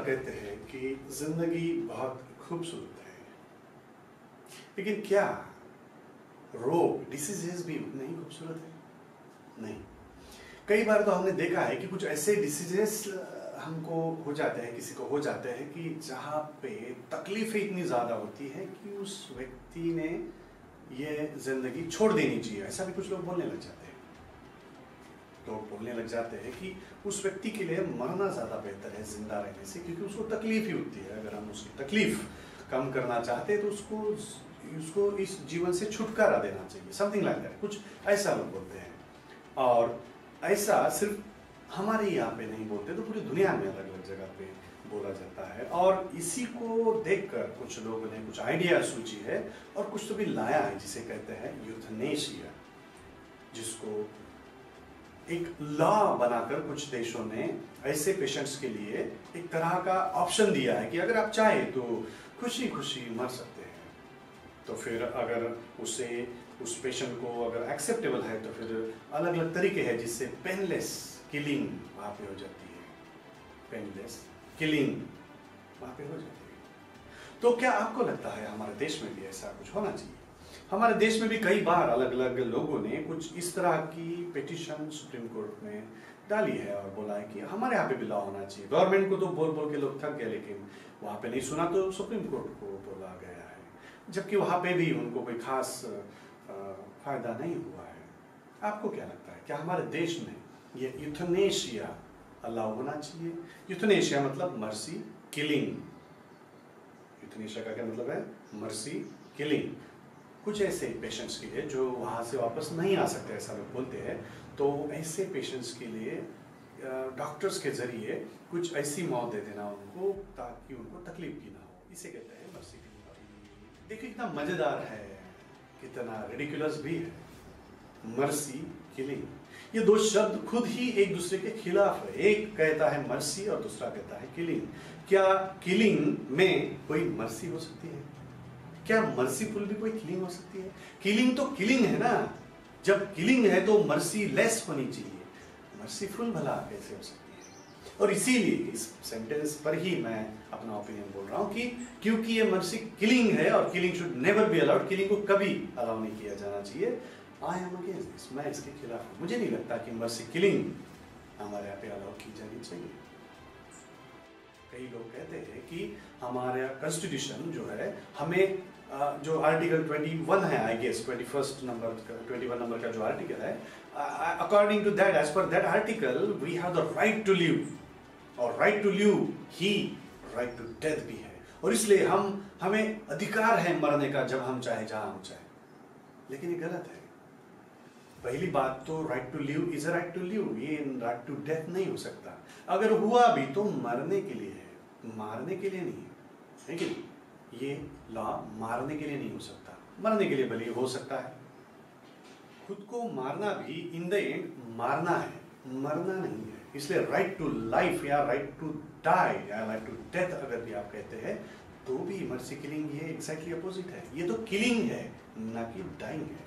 बार कहते हैं कि जिंदगी बहुत खूबसूरत है, लेकिन क्या रोग डिसीजेस भी उतने ही खूबसूरत है? नहीं। कई बार तो हमने देखा है कि कुछ ऐसे डिसीजेस हमको हो जाते हैं, किसी को हो जाते हैं कि जहाँ पे तकलीफें इतनी ज़्यादा होती है कि उस व्यक्ति ने ये जिंदगी छोड़ देनी चाहिए। ऐसा भी कुछ लोग बोलने लग जाते हैं। लोग बोलने लग जाते हैं कि उस व्यक्ति के लिए मरना ज़्यादा बेहतर है जिंदा रहने से, क्योंकि उसको तकलीफ ही होती है। अगर हम उसकी तकलीफ कम करना चाहते हैं तो उसको इस जीवन से छुटकारा देना चाहिए, समथिंग लाइक दैट, कुछ ऐसा लोग बोलते हैं। और ऐसा सिर्फ हमारे यहाँ पे नहीं बोलते, तो पूरी दुनिया में अलग अलग जगह पे बोला जाता है। और इसी को देखकर कुछ लोगों ने कुछ आइडिया सोची है और कुछ तो भी लाया है, जिसे कहते हैं यूथनेशिया, जिसको एक लॉ बनाकर कुछ देशों ने ऐसे पेशेंट्स के लिए एक तरह का ऑप्शन दिया है कि अगर आप चाहे तो खुशी खुशी मर सकते हैं। तो फिर अगर उस पेशेंट को अगर एक्सेप्टेबल है तो फिर अलग अलग तरीके हैं जिससे पेनलेस किलिंग वहाँ पे हो जाती है। पेनलेस किलिंग वहाँ पे हो जाती है। तो क्या आपको लगता है हमारे देश में भी ऐसा कुछ होना चाहिए? हमारे देश में भी कई बार अलग अलग लोगों ने कुछ इस तरह की पिटीशन सुप्रीम कोर्ट में डाली है और बोला है कि हमारे यहाँ पे भी लॉ होना चाहिए। गवर्नमेंट को तो बोल बोल के लोग थक गए, लेकिन वहाँ पे नहीं सुना तो सुप्रीम कोर्ट को बोला गया है, जबकि वहाँ पे भी उनको कोई खास फायदा नहीं हुआ है। आपको क्या लगता है, क्या हमारे देश में ये यूथनेशिया अलाउ होना चाहिए? यूथनेशिया मतलब मर्सी किलिंग। यूथनेशिया का क्या मतलब है? Mercy killing. कुछ ऐसे पेशेंट्स के लिए जो वहाँ से वापस नहीं आ सकते, ऐसा लोग बोलते हैं, तो ऐसे पेशेंट्स के लिए डॉक्टर्स के जरिए कुछ ऐसी मौत दे देना उनको ताकि उनको तकलीफ भी ना हो। इसे कहते हैं मर्सी किलिंग। देखिए कितना मजेदार है, कितना रेडिकुलस भी है। मर्सी किलिंग, ये दो शब्द खुद ही एक दूसरे के खिलाफ है। एक कहता है मर्सी और दूसरा कहता है किलिंग। क्या किलिंग में कोई मर्सी हो सकती है? क्या मर्सीफुल भी कोई किलिंग हो सकती है? किलिंग तो किलिंग है ना। जब किलिंग है तो मर्सी लेस होनी चाहिए, मर्सीफुल भला कैसे हो सकती है? और इसीलिए इस सेंटेंस पर ही मैं अपना ओपिनियन बोल रहा हूं कि क्योंकि ये मर्सी किलिंग है और killing should never be allowed, killing को कभी अलाउ नहीं किया जाना चाहिए। आई एम अगेंस्ट दिस, मैं इसके खिलाफ हूं। मुझे नहीं लगता कि मर्सी किलिंग हमारे यहाँ पे अलाउ की जानी चाहिए। कई लोग कहते हैं कि हमारा कॉन्स्टिट्यूशन जो है हमें जो आर्टिकल 21 है, आई गेस 21 नंबर का जो आर्टिकल है, according to that, as per that article we have the right to live, और राइट टू लिव ही राइट टू डेथ भी है। और इसलिए हमें अधिकार है मरने का जब हम चाहे, जहां हम चाहे। लेकिन ये गलत है। पहली बात तो right to live is a right to live, ये राइट टू डेथ नहीं हो सकता। अगर हुआ भी तो मरने के लिए है, मारने के लिए नहीं है। लेकिन ये लॉ मारने के लिए नहीं हो सकता, मरने के लिए भले हो सकता है। खुद को मारना भी इन द एंड मारना है, मरना नहीं है। इसलिए राइट टू लाइफ या राइट टू डाई या राइट टू डेथ अगर भी आप कहते हैं तो भी मर्सी किलिंग ये एग्जैक्टली अपोजिट है। ये तो किलिंग है ना कि डाइंग है।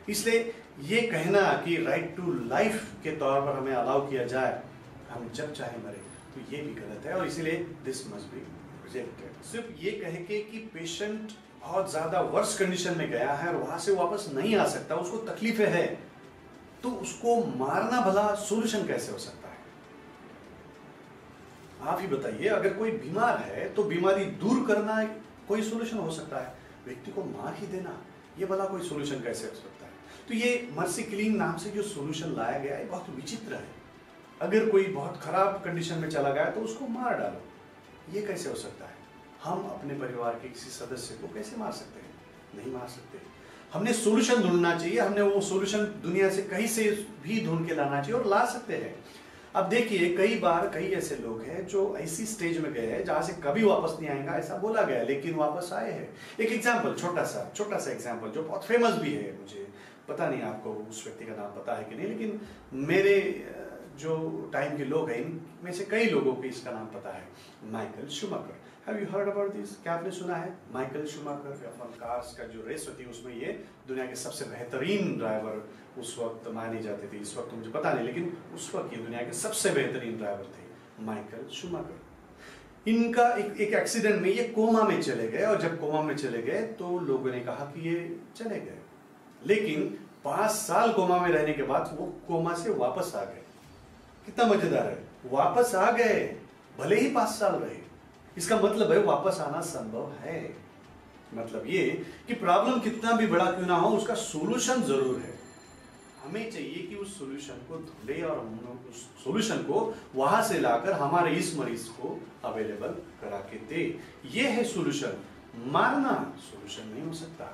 इसलिए ये कहना कि राइट टू लाइफ के तौर पर हमें अलाउ किया जाए, हम जब चाहे मरे, तो ये भी गलत है। और इसीलिए दिस मस्ट बी रिजेक्टेड। सिर्फ ये कह के कि पेशेंट बहुत ज्यादा वर्स कंडीशन में गया है और वहां से वापस नहीं आ सकता, उसको तकलीफें है, तो उसको मारना भला सोल्यूशन कैसे हो सकता है? आप ही बताइए। अगर कोई बीमार है तो बीमारी दूर करना कोई सोल्यूशन हो सकता है, व्यक्ति को मार ही देना ये भला कोई सोल्यूशन कैसे हो सकता है? तो ये मर्सी किलिंग नाम से जो सोल्यूशन लाया गया है बहुत विचित्र है। अगर कोई बहुत खराब कंडीशन में चला गया तो उसको मार डालो, ये कैसे हो सकता है? हम अपने परिवार के किसी सदस्य को कैसे मार सकते हैं? नहीं मार सकते। हमने सोल्यूशन ढूंढना चाहिए, हमने वो सोल्यूशन दुनिया से कहीं से भी ढूंढ के लाना चाहिए और ला सकते हैं। अब देखिए कई बार कई ऐसे लोग हैं जो ऐसी स्टेज में गए हैं जहां से कभी वापस नहीं आएगा ऐसा बोला गया, लेकिन वापस आए हैं। एक एग्जाम्पल, छोटा सा एग्जाम्पल जो बहुत फेमस भी है, मुझे पता नहीं आपको उस व्यक्ति का नाम पता है कि नहीं, लेकिन मेरे जो टाइम के लोग हैं इनमें से कई लोगों को इसका नाम पता है, Michael Schumacher. Have you heard about this? क्या आपने सुना है? माइकल शूमाकर F1 कार्स का जो रेस होती है उसमें ये दुनिया के सबसे बेहतरीन ड्राइवर उस वक्त माने जाते थे। इस वक्त तो मुझे पता नहीं, लेकिन उस वक्त ये दुनिया के सबसे बेहतरीन ड्राइवर थे माइकल शूमाकर। इनका एक एक्सीडेंट में ये कोमा में चले गए, और जब कोमा में चले गए तो लोगों ने कहा कि ये चले गए, लेकिन 5 साल कोमा में रहने के बाद वो कोमा से वापस आ गए। कितना मजेदार है, वापस आ गए, भले ही 5 साल रहे। इसका मतलब है वापस आना संभव है। मतलब ये कि प्रॉब्लम कितना भी बड़ा क्यों ना हो, उसका सॉल्यूशन जरूर है। हमें चाहिए कि उस सॉल्यूशन को ढूंढे और हम उस सॉल्यूशन को वहां से लाकर हमारे इस मरीज को अवेलेबल करा के दे। ये है सॉल्यूशन। मारना सॉल्यूशन नहीं हो सकता।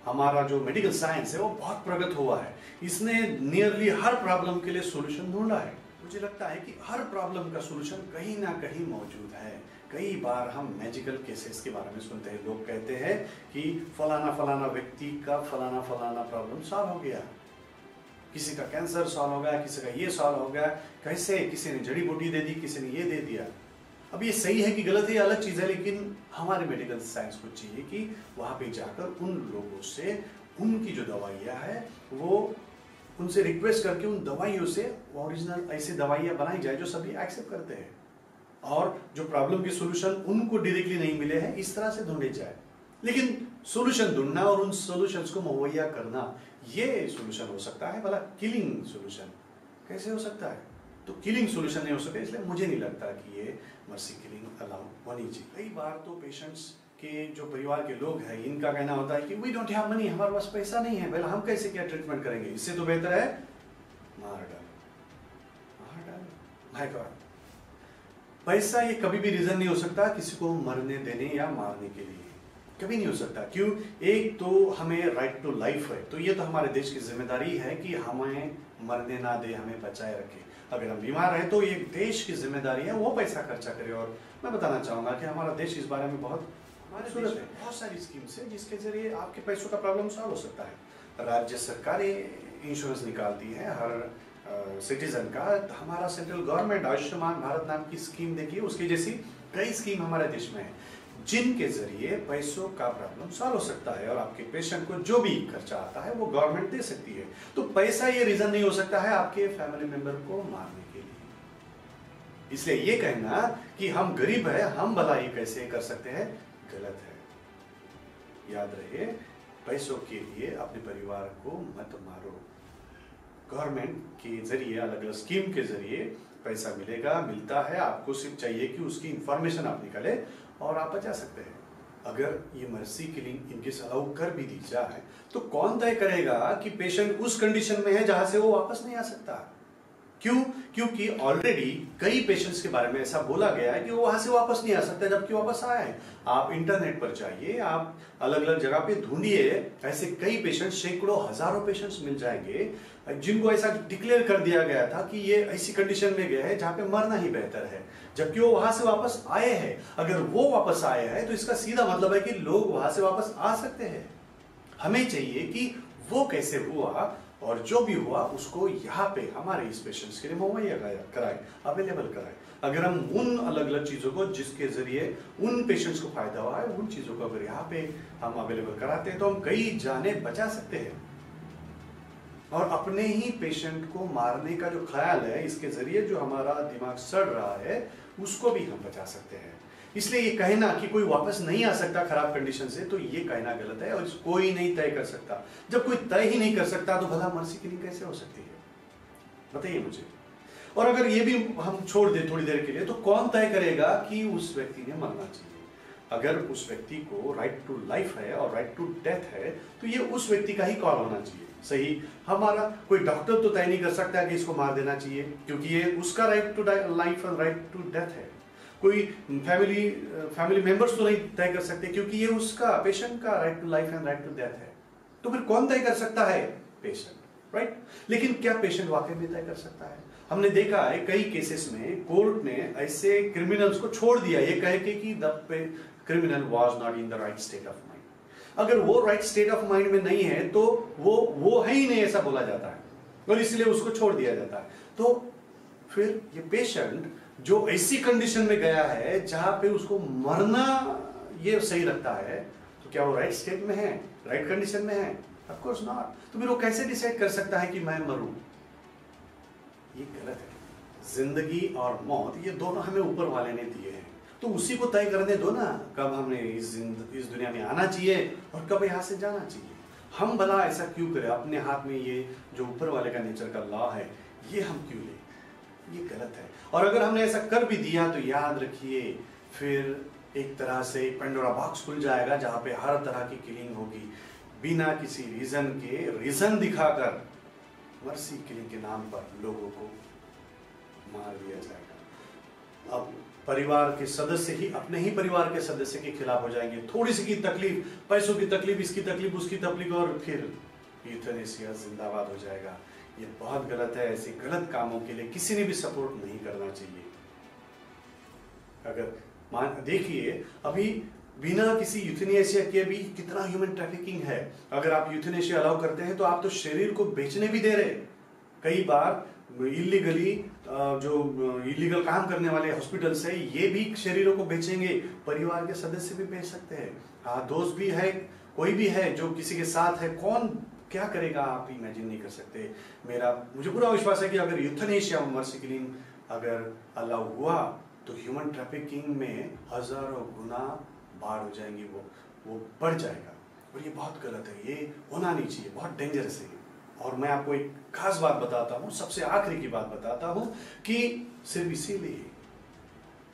हमारा जो मेडिकल साइंस है वो बहुत प्रगत हुआ है, इसने नियरली हर प्रॉब्लम के लिए सॉल्यूशन ढूंढा है। मुझे लगता है कि हर प्रॉब्लम का सॉल्यूशन कहीं ना कहीं मौजूद है। कई बार हम मैजिकल केसेस के बारे में सुनते हैं, लोग कहते हैं कि फलाना फलाना व्यक्ति का फलाना फलाना प्रॉब्लम सॉल्व हो गया, किसी का कैंसर सॉल्व हो गया, किसी का ये सॉल्व हो गया। कैसे? किसी ने जड़ी बूटी दे दी, किसी ने ये दे दिया। अब ये सही है कि गलत है, अलग चीज है, लेकिन हमारे मेडिकल साइंस को चाहिए कि वहां पे जाकर उन लोगों से उनकी जो दवाइयां है वो उनसे रिक्वेस्ट करके उन दवाइयों से ओरिजिनल ऐसी दवाइयां बनाई जाए जो सभी एक्सेप्ट करते हैं, और जो प्रॉब्लम के सॉल्यूशन उनको डायरेक्टली नहीं मिले हैं इस तरह से ढूंढे जाए। लेकिन सॉल्यूशन ढूंढना और उन सॉल्यूशंस को मुहैया करना, ये सॉल्यूशन हो सकता है। भला किलिंग सॉल्यूशन कैसे हो सकता है? तो किलिंग सॉल्यूशन नहीं हो सकता, इसलिए मुझे नहीं लगता कि ये मर्सी किलिंग अलाउ होनी चाहिए। कई बार तो पेशेंट्स के जो परिवार के लोग हैं, इनका कहना होता है कि वी डोंट हैव मनी, हमारे पास पैसा नहीं है, पहले हम कैसे क्या ट्रीटमेंट करेंगे, इससे तो बेहतर है मार डालो, मार डालो। माय गॉड, पैसा ये कभी भी रीजन नहीं हो सकता किसी को मरने देने या मारने के लिए, कभी नहीं हो सकता। क्यों? एक तो हमें राइट टू लाइफ है, तो ये तो हमारे देश की जिम्मेदारी है कि हमें मरने ना दे, हमें बचाए रखे। अगर हम बीमार हैं तो ये देश की जिम्मेदारी है वो पैसा खर्चा करे। और मैं बताना चाहूंगा कि हमारा देश इस बारे में बहुत सूरत है, बहुत सारी स्कीम्स है जिसके जरिए आपके पैसों का प्रॉब्लम सॉल्व हो सकता है। राज्य सरकारें इंश्योरेंस निकालती है हर सिटीजन का। हमारा सेंट्रल गवर्नमेंट आयुष्मान भारत नाम की स्कीम देखिए, उसकी जैसी कई स्कीम हमारे देश में है जिनके जरिए पैसों का प्रॉब्लम सॉल्व हो सकता है, और आपके पेशेंट को जो भी खर्चा आता है वो गवर्नमेंट दे सकती है। तो पैसा ये रीजन नहीं हो सकता है आपके फैमिली मेंबर को मारने के लिए। इसलिए ये कहना कि हम गरीब है, हम भला ये कैसे कर सकते हैं, गलत है। याद रहे, पैसों के लिए अपने परिवार को मत मारो। गवर्नमेंट के जरिए अलग अलग स्कीम के जरिए पैसा मिलेगा, मिलता है, आपको सिर्फ चाहिए कि उसकी इंफॉर्मेशन आप निकाले और आप बचा सकते हैं। अगर ये मर्सी किलिंग इनके अलाउ कर भी दी जाए तो कौन तय करेगा कि पेशेंट उस कंडीशन में है जहां से वो वापस नहीं आ सकता? क्यों? क्योंकि ऑलरेडी कई पेशेंट्स के बारे में ऐसा बोला गया है कि वो वहां से वापस नहीं आ सकता, जबकि वापस आया है। आप इंटरनेट पर जाइए, आप अलग अलग जगह पे ढूंढिए, ऐसे कई पेशेंट्स, सैकड़ों हजारों पेशेंट्स मिल जाएंगे जिनको ऐसा डिक्लेयर कर दिया गया था कि ये ऐसी कंडीशन में गए हैं जहां पे मरना ही बेहतर है, जबकि वो वहां से वापस आए हैं। अगर वो वापस आए हैं तो इसका सीधा मतलब है कि लोग वहां से वापस आ सकते हैं। हमें चाहिए कि वो कैसे हुआ, और जो भी हुआ उसको यहाँ पे हमारे इस पेशेंट्स के लिए मुहैया कराए, अवेलेबल कराए। अगर हम उन अलग अलग चीजों को जिसके जरिए उन पेशेंट्स को फायदा हुआ है, उन चीजों को अगर यहाँ पे हम अवेलेबल कराते हैं तो हम कई जाने बचा सकते हैं। और अपने ही पेशेंट को मारने का जो ख्याल है, इसके जरिए जो हमारा दिमाग सड़ रहा है, उसको भी हम बचा सकते हैं। इसलिए ये कहना कि कोई वापस नहीं आ सकता खराब कंडीशन से, तो ये कहना गलत है, और कोई नहीं तय कर सकता। जब कोई तय ही नहीं कर सकता तो भला मर्सी किलिंग कैसे हो सकती है, बताइए मुझे। और अगर ये भी हम छोड़ दें थोड़ी देर के लिए, तो कौन तय करेगा कि उस व्यक्ति ने मरना चाहिए? अगर उस व्यक्ति को राइट टू लाइफ है और राइट टू डेथ है, तो ये उस व्यक्ति का ही कॉल होना चाहिए। सही, हमारा कोई डॉक्टर तो तय नहीं कर सकता कि इसको मार देना चाहिए, क्योंकि ये उसका राइट टू लाइफ और राइट टू डेथ है। कोई फैमिली मेंबर्स तो नहीं तय कर सकते, क्योंकि ये उसका, पेशेंट का right to life and right to death है। तो फिर कौन तय कर सकता है? Patient, right? लेकिन क्या पेशेंट वाकई में तय कर सकता है? हमने देखा है कई केसेस में कोर्ट ने ऐसे क्रिमिनल्स को छोड़ दिया ये कह के कि the criminal was not in the right state of mind. अगर वो राइट स्टेट ऑफ माइंड में नहीं है तो वो है ही नहीं, ऐसा बोला जाता है, और इसलिए उसको छोड़ दिया जाता है। तो फिर ये पेशेंट जो ऐसी कंडीशन में गया है जहां पे उसको मरना ये सही लगता है, तो क्या वो राइट स्टेट में है, राइट कंडीशन में है? Of course not. तो फिर वो कैसे डिसाइड कर सकता है कि मैं मरूं? ये गलत है। जिंदगी और मौत ये दोनों हमें ऊपर वाले ने दिए हैं, तो उसी को तय करने दो ना, कब हमने इस दुनिया में आना चाहिए और कब यहाँ से जाना चाहिए। हम भला ऐसा क्यों करें, अपने हाथ में ये जो ऊपर वाले का नेचर का लॉ है ये हम क्यों लें, ये गलत है। और अगर हमने ऐसा कर भी दिया तो याद रखिए फिर एक तरह से पेंडोरा बॉक्स खुल जाएगा जहाँ पे हर तरह की किलिंग होगी बिना किसी रीजन के, रीजन दिखाकर मर्सी किलिंग के नाम पर लोगों को मार दिया जाएगा। अब परिवार के सदस्य ही अपने ही परिवार के सदस्य के खिलाफ हो जाएंगे, थोड़ी सी की तकलीफ, पैसों की तकलीफ, इसकी तकलीफ, उसकी तकलीफ, और फिर यूथनेसिया जिंदाबाद हो जाएगा। ये बहुत गलत है। ऐसे गलत कामों के लिए किसी ने भी सपोर्ट नहीं करना चाहिए। अगर देखिए अभी बिना किसी यूथनेसिया के भी कितना ह्यूमन ट्रैफिकिंग है। अगर आप यूथनेसिया अलाउ करते हैं तो आप तो शरीर को बेचने भी दे रहे। कई बार इलीगली जो इलीगल काम करने वाले हॉस्पिटल्स है ये भी शरीरों को बेचेंगे, परिवार के सदस्य भी बेच सकते हैं। हाँ, दोस्त भी है, कोई भी है जो किसी के साथ है, कौन क्या करेगा आप इमेजिन नहीं कर सकते। मुझे पूरा विश्वास है कि अगर यूथनेसिया मर्सी किलिंग अगर अलाउ हुआ तो ह्यूमन ट्रैफिकिंग में हजारों गुना बाढ़ हो जाएंगी, वो बढ़ जाएगा। और ये बहुत गलत है, ये होना नहीं चाहिए, बहुत डेंजरस है। और मैं आपको एक खास बात बताता हूं, सबसे आखिरी की बात बताता हूं कि सिर्फ इसीलिए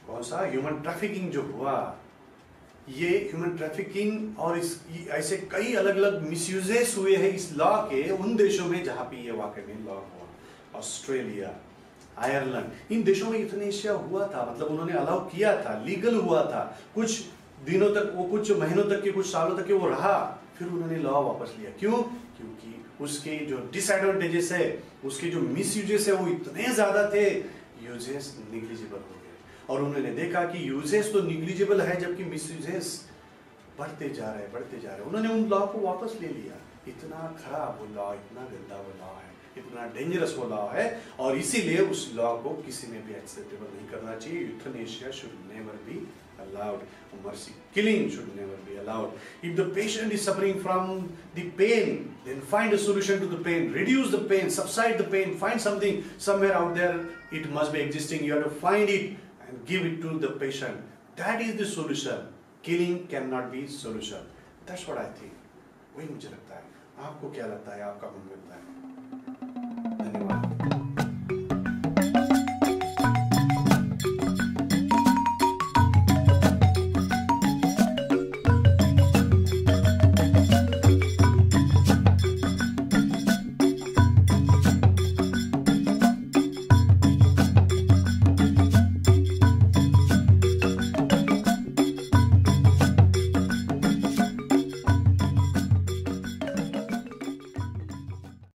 कौन सा ह्यूमन ट्रैफिकिंग जो हुआ, ये ह्यूमन ट्रैफिकिंग और ऐसे कई अलग अलग मिसयूजेस हुए हैं इस लॉ के उन देशों में जहां पे ये वाकई में लॉ हुआ। ऑस्ट्रेलिया, आयरलैंड, इन देशों में यूथनेसिया हुआ था, मतलब उन्होंने अलाउ किया था, लीगल हुआ था। कुछ दिनों तक, वो कुछ महीनों तक के, कुछ सालों तक के वो रहा, फिर उन्होंने लॉ वापस लिया। क्यों? क्योंकि उसके जो डिसएडवांटेजेस है, उसके जो मिसयूजेस है वो इतने ज्यादा थे, यूजेस निग्लिजिबल हो गए। और उन्होंने देखा कि यूजेस तो निग्लिजिबल है जबकि मिसयूजेस बढ़ते जा रहे। उन्होंने उन लॉ को वापस ले लिया। इतना खराब वो लॉ, इतना गंदा वो लॉ है, इतना डेंजरस वो लॉ है, और इसीलिए उस लॉ को किसी ने भी एक्सेप्टेबल नहीं करना चाहिए। Euthanasia should never be allowed. Mercy killing should never be allowed. If the patient is suffering from the pain, then find a solution to the pain. Reduce the pain, subside the pain, find something somewhere out there. It must be existing. You have to find it and give it to the patient. That is the solution. Killing cannot be solution. That's what I think. वही मुझे लगता है। आपको क्या लगता है? आपका मन लगता है?